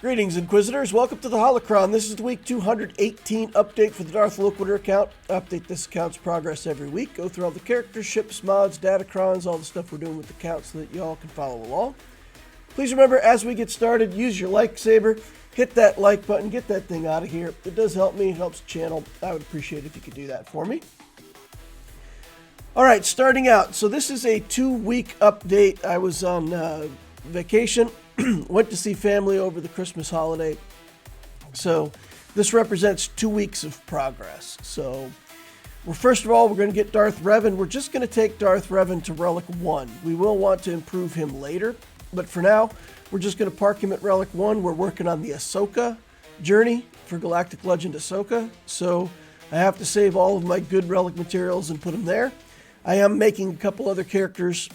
Greetings, Inquisitors. Welcome to the Holocron. This is the week 218 update for the Darth Loquitur account. Update this account's progress every week. Go through all the characters, ships, mods, Datacrons, all the stuff we're doing with the account so that y'all can follow along. Please remember, as we get started, use your like saber. Hit that like button. Get that thing out of here. It does help me. It helps the channel. I would appreciate it if you could do that for me. All right, starting out. So this is a 2-week update. I was on vacation. Went to see family over the Christmas holiday. So this represents 2 weeks of progress. So first of all, we're going to get Darth Revan. We're just going to take Darth Revan to Relic 1. We will want to improve him later. But for now, we're just going to park him at Relic 1. We're working on the Ahsoka journey for Galactic Legend Ahsoka. So I have to save all of my good relic materials and put them there. I am making a couple other characters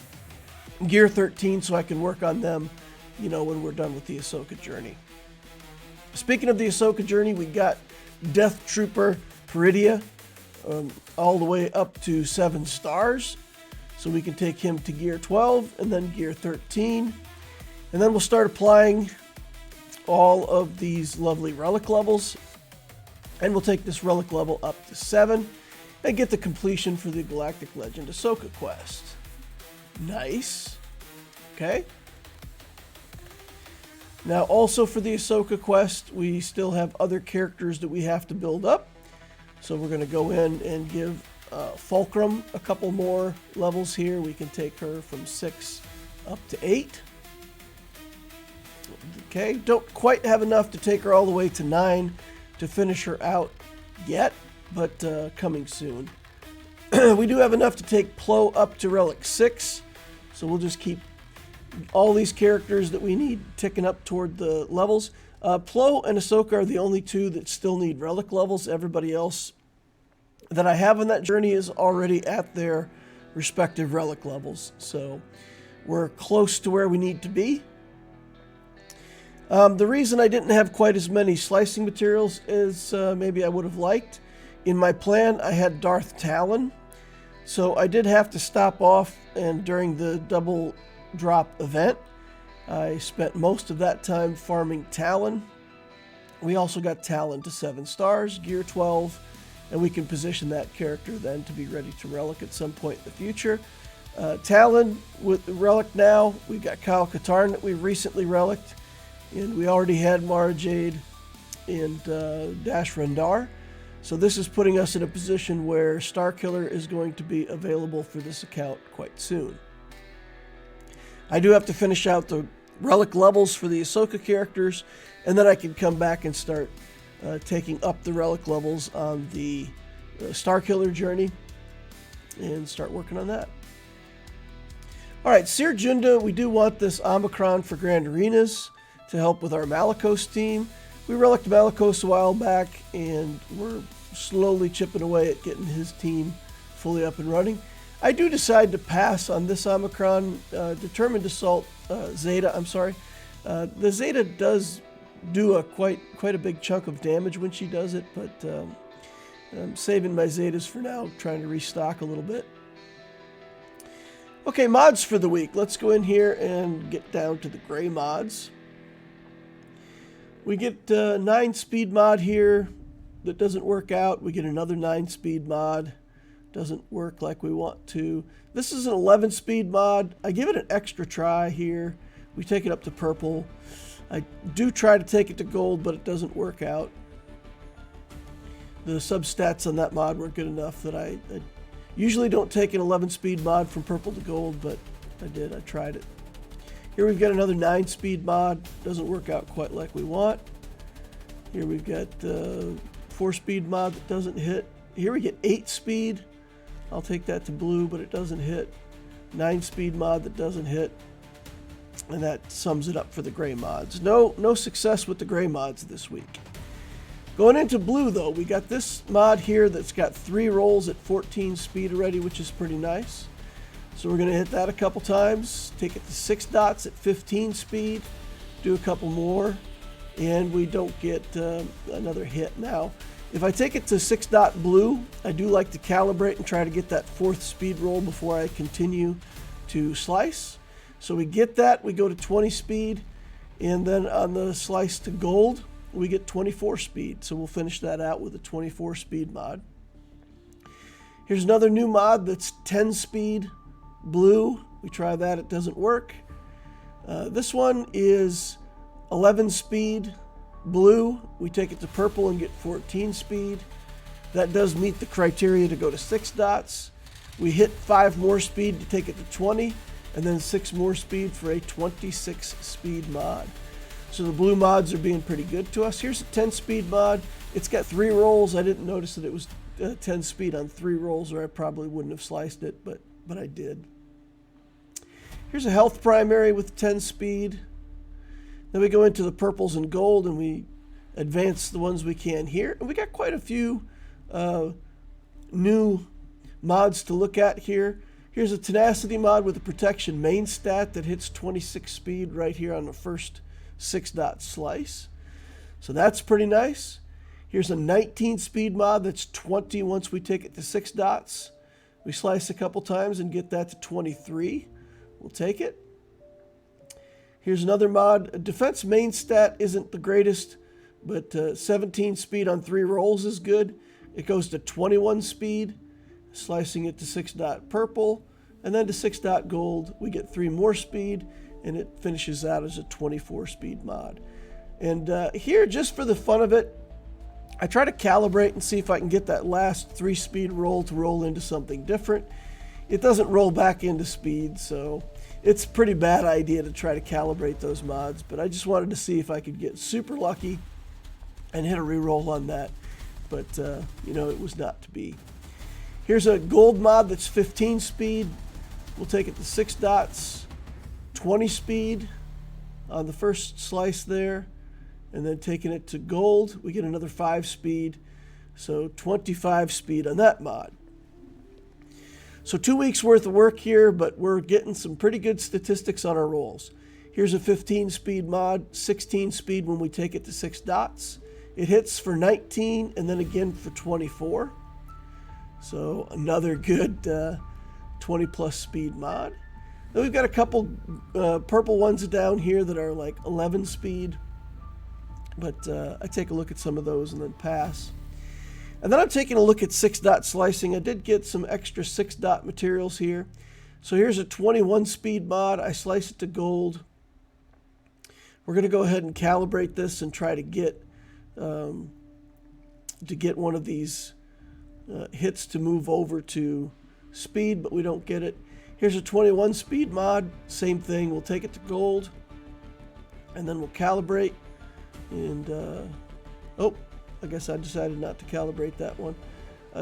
Gear 13 so I can work on them, you know, when we're done with the Ahsoka journey. Speaking of the Ahsoka journey, we got Death Trooper Peridia all the way up to 7 stars. So we can take him to Gear 12 and then Gear 13. And then we'll start applying all of these lovely relic levels. And we'll take this relic level up to 7 and get the completion for the Galactic Legend Ahsoka quest. Nice. Okay. Now, also for the Ahsoka quest, we still have other characters that we have to build up. So we're going to go in and give Fulcrum a couple more levels here. We can take her from 6 up to 8. Okay, don't quite have enough to take her all the way to 9 to finish her out yet, but coming soon. We do have enough to take Plo up to Relic 6, so we'll just keep all these characters that we need ticking up toward the levels. Plo and Ahsoka are the only two that still need relic levels. Everybody else that I have on that journey is already at their respective relic levels. So we're close to where we need to be. The reason I didn't have quite as many slicing materials as maybe I would have liked, in my plan I had Darth Talon. So I did have to stop off, and during the double drop event, I spent most of that time farming Talon. We also got Talon to 7 stars, Gear 12, and we can position that character then to be ready to relic at some point in the future. Talon with the relic now, we've got Kyle Katarn that we recently reliced, and we already had Mara Jade and Dash Rendar. So this is putting us in a position where Starkiller is going to be available for this account quite soon. I do have to finish out the relic levels for the Ahsoka characters, and then I can come back and start taking up the relic levels on the Starkiller journey and start working on that. All right, Seer Junda, we do want this Omicron for Grand Arenas to help with our Malicos team. We reliced Malicos a while back, and we're slowly chipping away at getting his team fully up and running. I do decide to pass on this Omicron. Determined Assault Zeta, I'm sorry. The Zeta does do quite a big chunk of damage when she does it, but I'm saving my Zetas for now, trying to restock a little bit. Okay, mods for the week. Let's go in here and get down to the gray mods. We get 9 speed mod here that doesn't work out. We get another 9 speed mod. Doesn't work like we want to. This is an 11 speed mod. I give it an extra try here. We take it up to purple. I do try to take it to gold, but it doesn't work out. The substats on that mod were good enough that I usually don't take an 11 speed mod from purple to gold, but I did. I tried it. Here we've got another 9 speed mod. Doesn't work out quite like we want. Here we've got 4 speed mod that doesn't hit. Here we get 8 speed. I'll take that to blue, but it doesn't hit. 9 speed mod that doesn't hit. And that sums it up for the gray mods. No success with the gray mods this week. Going into blue, though, we got this mod here that's got 3 rolls at 14 speed already, which is pretty nice. So we're going to hit that a couple times, take it to 6 dots at 15 speed, do a couple more, and we don't get another hit. Now, if I take it to 6 dot blue, I do like to calibrate and try to get that 4th speed roll before I continue to slice. So we get that, we go to 20 speed, And then on the slice to gold, we get 24 speed. So we'll finish that out with a 24 speed mod. Here's another new mod that's 10 speed blue. We try that, it doesn't work. This one is 11 speed blue. We take it to purple and get 14 speed. That does meet the criteria to go to 6 dots. We hit 5 more speed to take it to 20, and then 6 more speed for a 26 speed mod. So the blue mods are being pretty good to us. Here's a 10 speed mod. It's got 3 rolls. I didn't notice that it was 10 speed on 3 rolls, or I probably wouldn't have sliced it, but I did. Here's a health primary with 10 speed. Then we go into the purples and gold, and we advance the ones we can here. And we got quite a few new mods to look at here. Here's a tenacity mod with a protection main stat that hits 26 speed right here on the first 6 dot slice. So that's pretty nice. Here's a 19 speed mod that's 20 once we take it to 6 dots. We slice a couple times and get that to 23. We'll take it. Here's another mod. A defense main stat isn't the greatest, but 17 speed on 3 rolls is good. It goes to 21 speed, slicing it to 6 dot purple, and then to 6 dot gold. We get 3 more speed, and it finishes out as a 24 speed mod. And here, just for the fun of it, I try to calibrate and see if I can get that last 3 speed roll to roll into something different. It doesn't roll back into speed, so it's a pretty bad idea to try to calibrate those mods, but I just wanted to see if I could get super lucky and hit a reroll on that. But, you know, it was not to be. Here's a gold mod that's 15 speed. We'll take it to 6 dots, 20 speed on the first slice there, and then taking it to gold, we get another 5 speed, so 25 speed on that mod. So 2 weeks worth of work here, but we're getting some pretty good statistics on our rolls. Here's a 15 speed mod, 16 speed when we take it to 6 dots. It hits for 19 and then again for 24. So another good 20 plus speed mod. Then we've got a couple purple ones down here that are like 11 speed. But I take a look at some of those and then pass. And then I'm taking a look at 6 dot slicing. I did get some extra 6 dot materials here. So here's a 21 speed mod. I slice it to gold. We're going to go ahead and calibrate this and try to get one of these hits to move over to speed, but we don't get it. Here's a 21 speed mod. Same thing. We'll take it to gold, and then we'll calibrate. And oh, I guess I decided not to calibrate that one.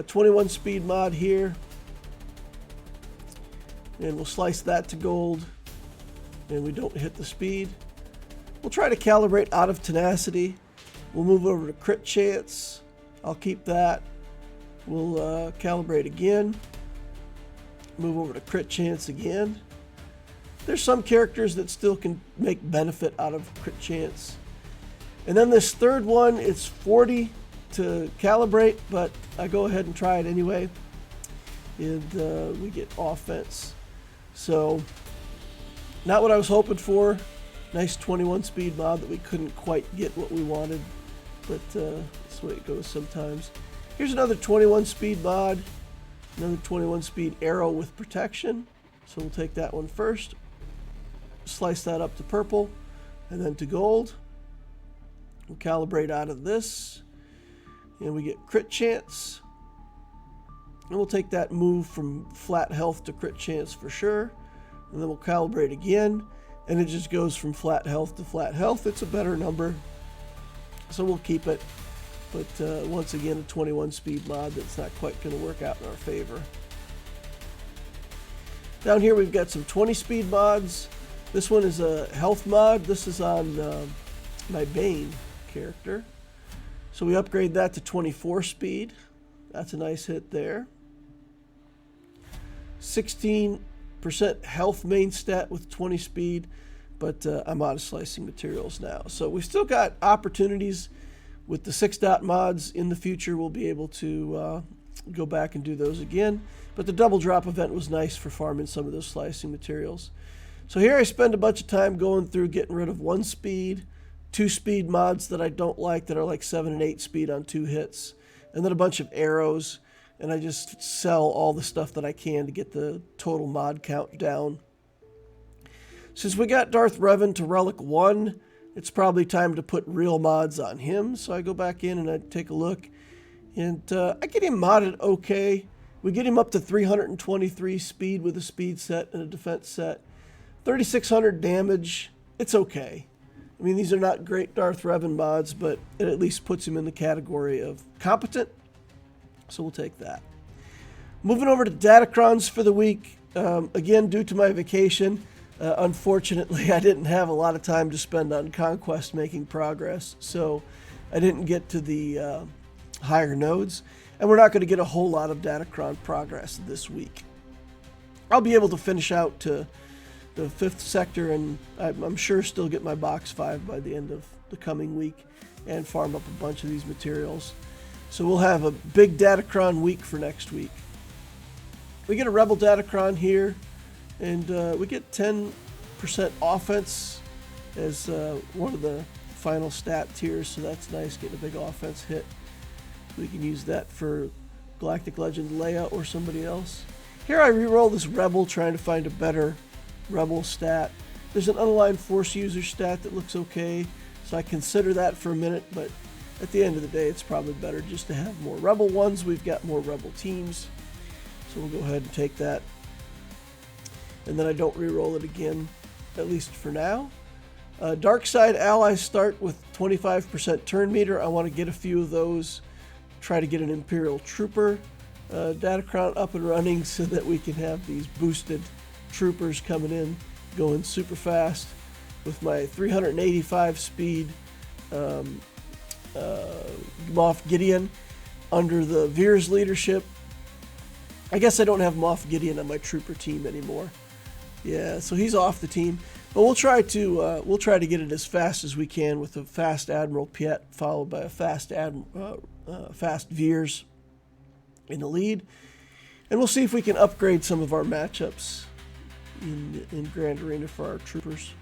21 speed mod here, and we'll slice that to gold, and we don't hit the speed. We'll try to calibrate out of tenacity. We'll move over to crit chance. I'll keep that. We'll calibrate again. Move over to crit chance again. There's some characters that still can make benefit out of crit chance. And then this third one, it's 40 to calibrate, but I go ahead and try it anyway. And we get offense. So, not what I was hoping for. Nice 21 speed mod that we couldn't quite get what we wanted. But that's the way it goes sometimes. Here's another 21 speed mod. Another 21 speed arrow with protection. So we'll take that one first. Slice that up to purple and then to gold. We'll calibrate out of this. And we get crit chance. And we'll take that move from flat health to crit chance for sure. And then we'll calibrate again. And it just goes from flat health to flat health. It's a better number. So we'll keep it. But once again, a 21 speed mod that's not quite going to work out in our favor. Down here we've got some 20 speed mods. This one is a health mod. This is on my Bane character. So we upgrade that to 24 speed. That's a nice hit there. 16% health main stat with 20 speed, but I'm out of slicing materials now. So we've still got opportunities with the 6 dot mods. In the future we'll be able to go back and do those again. But the double drop event was nice for farming some of those slicing materials. So here I spend a bunch of time going through getting rid of 1 speed, 2 speed mods that I don't like that are like 7 and 8 speed on 2 hits, and then a bunch of arrows, and I just sell all the stuff that I can to get the total mod count down. Since we got Darth Revan to Relic 1, it's probably time to put real mods on him, so I go back in and I take a look, and I get him modded okay. We get him up to 323 speed with a speed set and a defense set. 3,600 damage, it's okay. I mean, these are not great Darth Revan mods, but it at least puts him in the category of competent, so we'll take that. Moving over to Datacrons for the week. Again, due to my vacation, unfortunately, I didn't have a lot of time to spend on Conquest making progress, so I didn't get to the higher nodes, and we're not going to get a whole lot of Datacron progress this week. I'll be able to finish out to the 5th sector, and I'm sure still get my box 5 by the end of the coming week and farm up a bunch of these materials. So we'll have a big Datacron week for next week. We get a Rebel Datacron here, and we get 10% offense as one of the final stat tiers, so that's nice, getting a big offense hit. We can use that for Galactic Legend Leia or somebody else. Here I reroll this Rebel, trying to find a better Rebel stat. There's an unaligned Force user stat that looks okay, so I consider that for a minute, but at the end of the day, it's probably better just to have more Rebel ones. We've got more Rebel teams, so we'll go ahead and take that. And then I don't reroll it again, at least for now. Dark side allies start with 25% turn meter. I want to get a few of those, try to get an Imperial Trooper Datacron up and running so that we can have these boosted troopers coming in, going super fast with my 385 speed Moff Gideon under the Veer's leadership. I guess I don't have Moff Gideon on my trooper team anymore. Yeah, so he's off the team, but we'll try to get it as fast as we can with a fast Admiral Piet followed by a fast Veers in the lead, and we'll see if we can upgrade some of our matchups in Grand Arena for our troopers.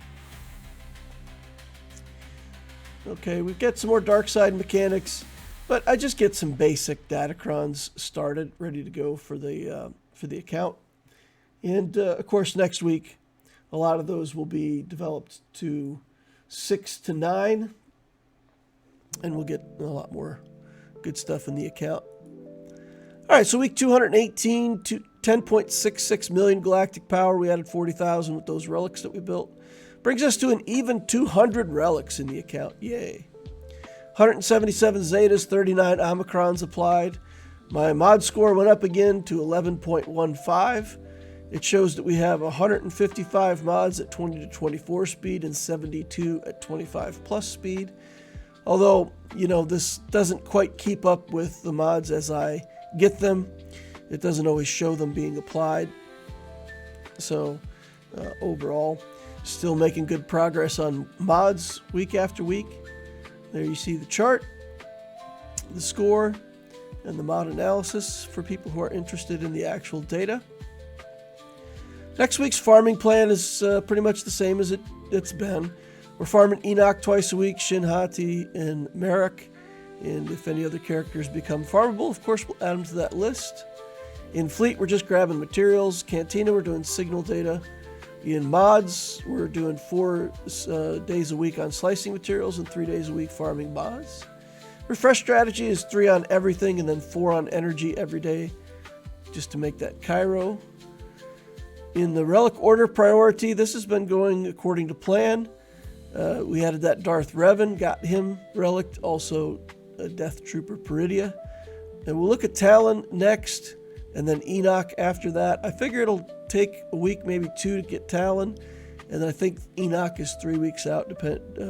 Okay, we've got some more dark side mechanics, but I just get some basic Datacrons started, ready to go for the account. And of course, next week, a lot of those will be developed to 6 to 9, and we'll get a lot more good stuff in the account. All right, so week 218 to 10.66 million galactic power. We added 40,000 with those relics that we built. Brings us to an even 200 relics in the account. Yay. 177 Zetas, 39 Omicrons applied. My mod score went up again to 11.15. It shows that we have 155 mods at 20 to 24 speed and 72 at 25 plus speed. Although, you know, this doesn't quite keep up with the mods as I get them. It doesn't always show them being applied. So overall, still making good progress on mods week after week. There you see the chart, the score, and the mod analysis for people who are interested in the actual data. Next week's farming plan is pretty much the same as it's been. We're farming Enoch twice a week, Shin Hati, and Merrick. And if any other characters become farmable, of course, we'll add them to that list. In Fleet, we're just grabbing materials. Cantina, we're doing signal data. In mods, we're doing 4 days a week on slicing materials and 3 days a week farming mods. Refresh strategy is 3 on everything and then 4 on energy every day, just to make that Cairo. In the relic order priority, this has been going according to plan. We added that Darth Revan, got him relicked, also a Death Trooper Peridia. And we'll look at Talon next, and then Enoch after that. I figure it'll take a week, maybe 2 to get Talon, and then I think Enoch is 3 weeks out,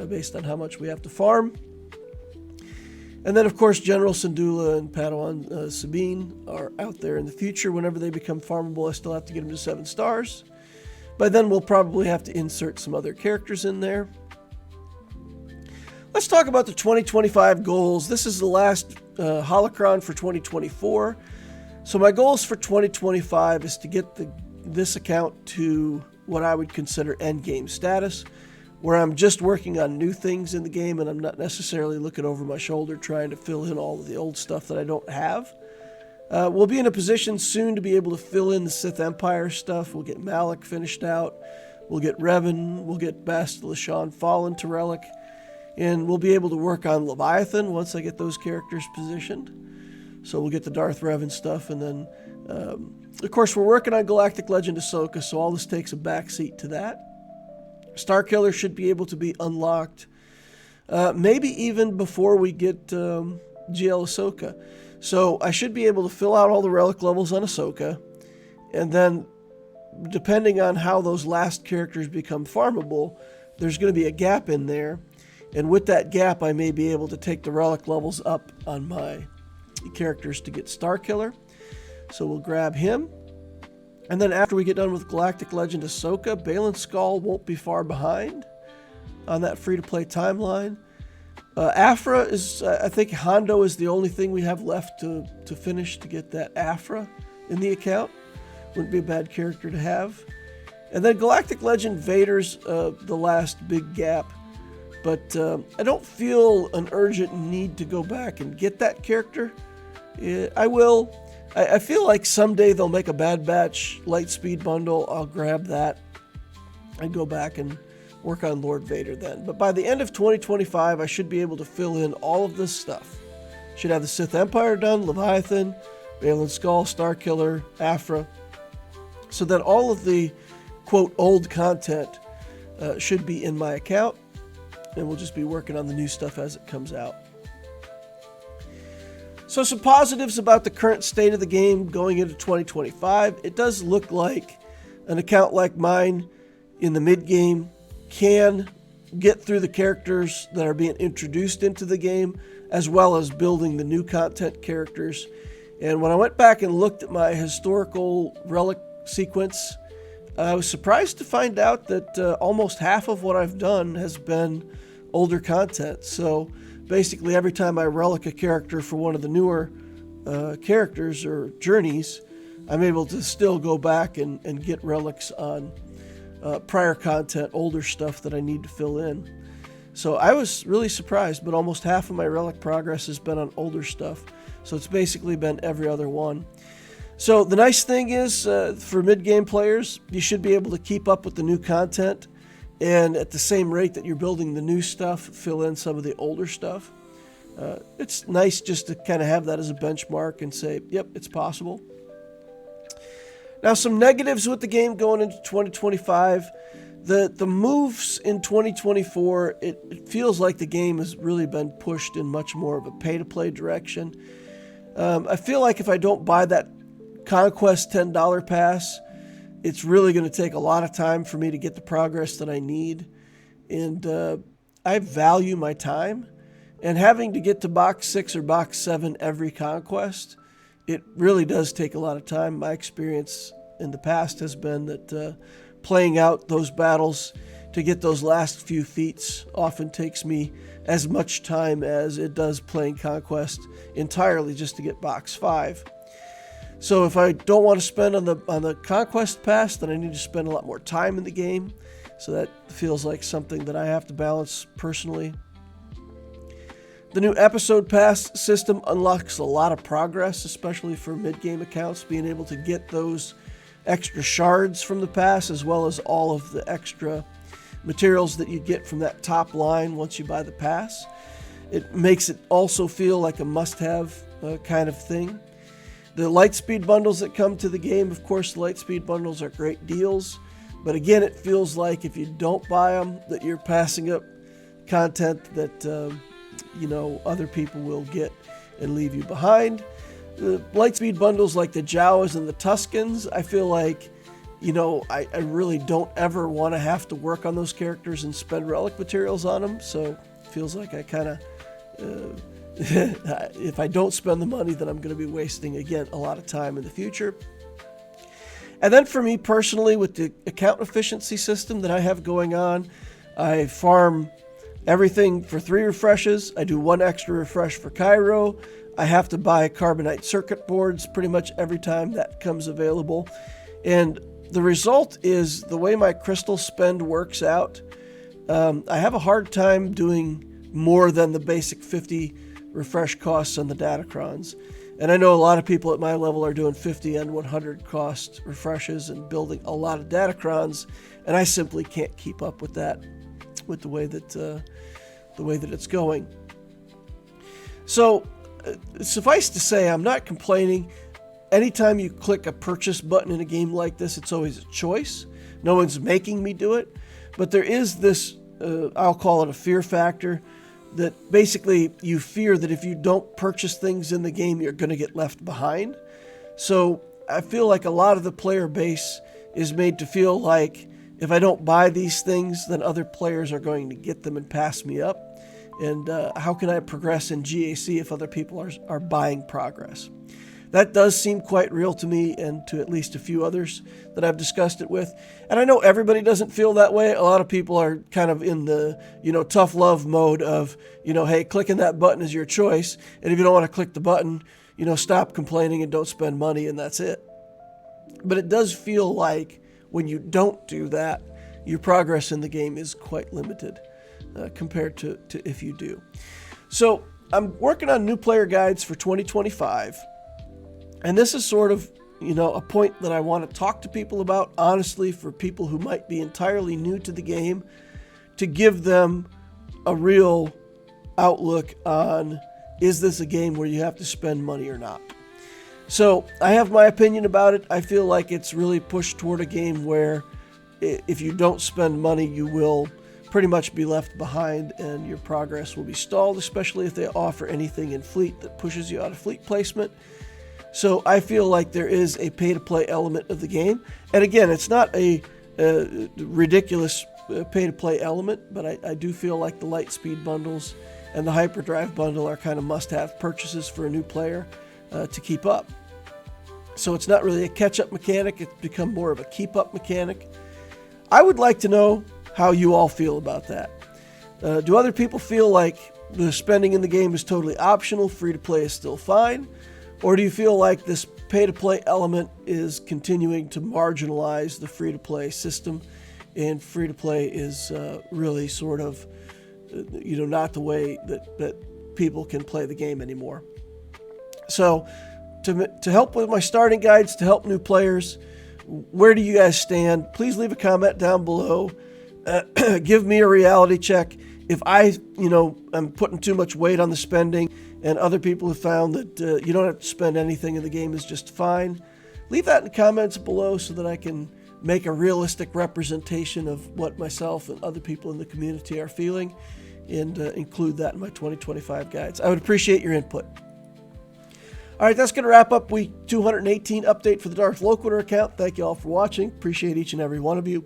based on how much we have to farm. And then, of course, General Syndulla and Padawan Sabine are out there in the future. Whenever they become farmable, I still have to get them to 7 stars. By then, we'll probably have to insert some other characters in there. Let's talk about the 2025 goals. This is the last holocron for 2024. So my goals for 2025 is to get this account to what I would consider endgame status, where I'm just working on new things in the game and I'm not necessarily looking over my shoulder trying to fill in all of the old stuff that I don't have. We'll be in a position soon to be able to fill in the Sith Empire stuff. We'll get Malak finished out. We'll get Revan. We'll get Bastila Shan Fallen to Relic. And we'll be able to work on Leviathan once I get those characters positioned. So we'll get the Darth Revan stuff. And then, of course, we're working on Galactic Legend Ahsoka, so all this takes a backseat to that. Starkiller should be able to be unlocked maybe even before we get GL Ahsoka. So I should be able to fill out all the relic levels on Ahsoka, and then depending on how those last characters become farmable, there's going to be a gap in there, and with that gap I may be able to take the relic levels up on my characters to get Starkiller. So we'll grab him. And then after we get done with Galactic Legend Ahsoka, Baylan Skoll won't be far behind on that free-to-play timeline. Afra is, I think Hondo is the only thing we have left to finish to get that Afra in the account. Wouldn't be a bad character to have. And then Galactic Legend Vader's the last big gap. But I don't feel an urgent need to go back and get that character. I will. I feel like someday they'll make a Bad Batch Lightspeed bundle. I'll grab that and go back and work on Lord Vader then. But by the end of 2025, I should be able to fill in all of this stuff. Should have the Sith Empire done, Leviathan, Baylan Skoll, Starkiller, Afra. So that all of the, quote, old content should be in my account. And we'll just be working on the new stuff as it comes out. So some positives about the current state of the game going into 2025. It does look like an account like mine in the mid-game can get through the characters that are being introduced into the game, as well as building the new content characters. And when I went back and looked at my historical relic sequence, I was surprised to find out that almost half of what I've done has been older content. So basically every time I relic a character for one of the newer characters or journeys, I'm able to still go back and get relics on prior content, older stuff that I need to fill in. So I was really surprised, but almost half of my relic progress has been on older stuff. So it's basically been every other one. So the nice thing is, for mid-game players, you should be able to keep up with the new content, and at the same rate that you're building the new stuff, fill in some of the older stuff. It's nice just to kind of have that as a benchmark and say, yep, it's possible. Now, some negatives with the game going into 2025. The moves in 2024, it feels like the game has really been pushed in much more of a pay-to-play direction. I feel like if I don't buy that Conquest $10 pass, it's really going to take a lot of time for me to get the progress that I need. And I value my time. And having to get to box 6 or box 7 every Conquest, it really does take a lot of time. My experience in the past has been that playing out those battles to get those last few feats often takes me as much time as it does playing Conquest entirely just to get box 5. So if I don't want to spend on the Conquest pass, then I need to spend a lot more time in the game. So that feels like something that I have to balance personally. The new episode pass system unlocks a lot of progress, especially for mid-game accounts, being able to get those extra shards from the pass, as well as all of the extra materials that you get from that top line once you buy the pass. It makes it also feel like a must-have kind of thing. The Lightspeed bundles that come to the game, of course, the Lightspeed bundles are great deals, but again, it feels like if you don't buy them, that you're passing up content that other people will get and leave you behind. The Lightspeed bundles like the Jawas and the Tuskens, I feel like, I really don't ever want to have to work on those characters and spend relic materials on them. So it feels like I kind of, if I don't spend the money, then I'm going to be wasting, again, a lot of time in the future. And then for me personally, with the account efficiency system that I have going on, I farm everything for 3 refreshes. I do 1 extra refresh for Cairo. I have to buy carbonite circuit boards pretty much every time that comes available. And the result is the way my crystal spend works out. I have a hard time doing more than the basic 50 refresh costs on the Datacrons. And I know a lot of people at my level are doing 50 and 100 cost refreshes and building a lot of Datacrons, and I simply can't keep up with that, with the way that it's going. So, suffice to say, I'm not complaining. Anytime you click a purchase button in a game like this, it's always a choice. No one's making me do it, but there is this, I'll call it a fear factor, that basically you fear that if you don't purchase things in the game, you're going to get left behind. So I feel like a lot of the player base is made to feel like if I don't buy these things, then other players are going to get them and pass me up. And how can I progress in GAC if other people are buying progress? That does seem quite real to me and to at least a few others that I've discussed it with. And I know everybody doesn't feel that way. A lot of people are kind of in the, tough love mode of, hey, clicking that button is your choice. And if you don't want to click the button, stop complaining and don't spend money, and that's it. But it does feel like when you don't do that, your progress in the game is quite limited compared to if you do. So I'm working on new player guides for 2025. And this is sort of, a point that I want to talk to people about, honestly, for people who might be entirely new to the game, to give them a real outlook on, is this a game where you have to spend money or not? So I have my opinion about it. I feel like it's really pushed toward a game where if you don't spend money, you will pretty much be left behind and your progress will be stalled, especially if they offer anything in fleet that pushes you out of fleet placement. So I feel like there is a pay-to-play element of the game. And again, it's not a ridiculous pay-to-play element, but I do feel like the Lightspeed bundles and the Hyperdrive bundle are kind of must-have purchases for a new player to keep up. So it's not really a catch-up mechanic. It's become more of a keep-up mechanic. I would like to know how you all feel about that. Do other people feel like the spending in the game is totally optional, free-to-play is still fine? Or do you feel like this pay-to-play element is continuing to marginalize the free-to-play system, and free-to-play is really sort of, not the way that people can play the game anymore? So to help with my starting guides, to help new players, where do you guys stand? Please leave a comment down below. Give me a reality check. If I, am putting too much weight on the spending, and other people have found that you don't have to spend anything in the game is just fine, leave that in the comments below so that I can make a realistic representation of what myself and other people in the community are feeling, and include that in my 2025 guides. I would appreciate your input. All right, that's going to wrap up week 218 update for the Darth Loquitur account. Thank you all for watching. Appreciate each and every one of you.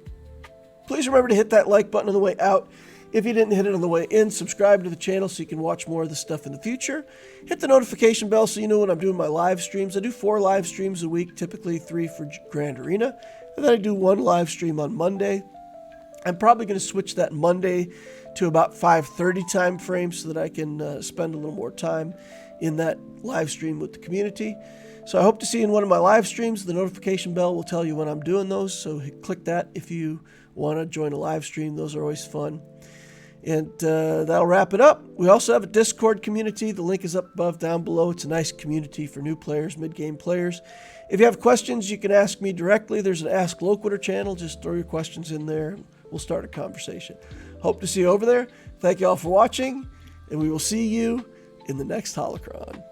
Please remember to hit that like button on the way out. If you didn't hit it on the way in, subscribe to the channel so you can watch more of this stuff in the future. Hit the notification bell so you know when I'm doing my live streams. I do 4 live streams a week, typically 3 for Grand Arena. And then I do 1 live stream on Monday. I'm probably going to switch that Monday to about 5:30 time frame so that I can spend a little more time in that live stream with the community. So I hope to see you in one of my live streams. The notification bell will tell you when I'm doing those, so click that if you want to join a live stream. Those are always fun. And that'll wrap it up. We also have a Discord community. The link is up above, down below. It's a nice community for new players, mid-game players. If you have questions, you can ask me directly. There's an Ask Loquitur channel. Just throw your questions in there. We'll start a conversation. Hope to see you over there. Thank you all for watching, and we will see you in the next Holocron.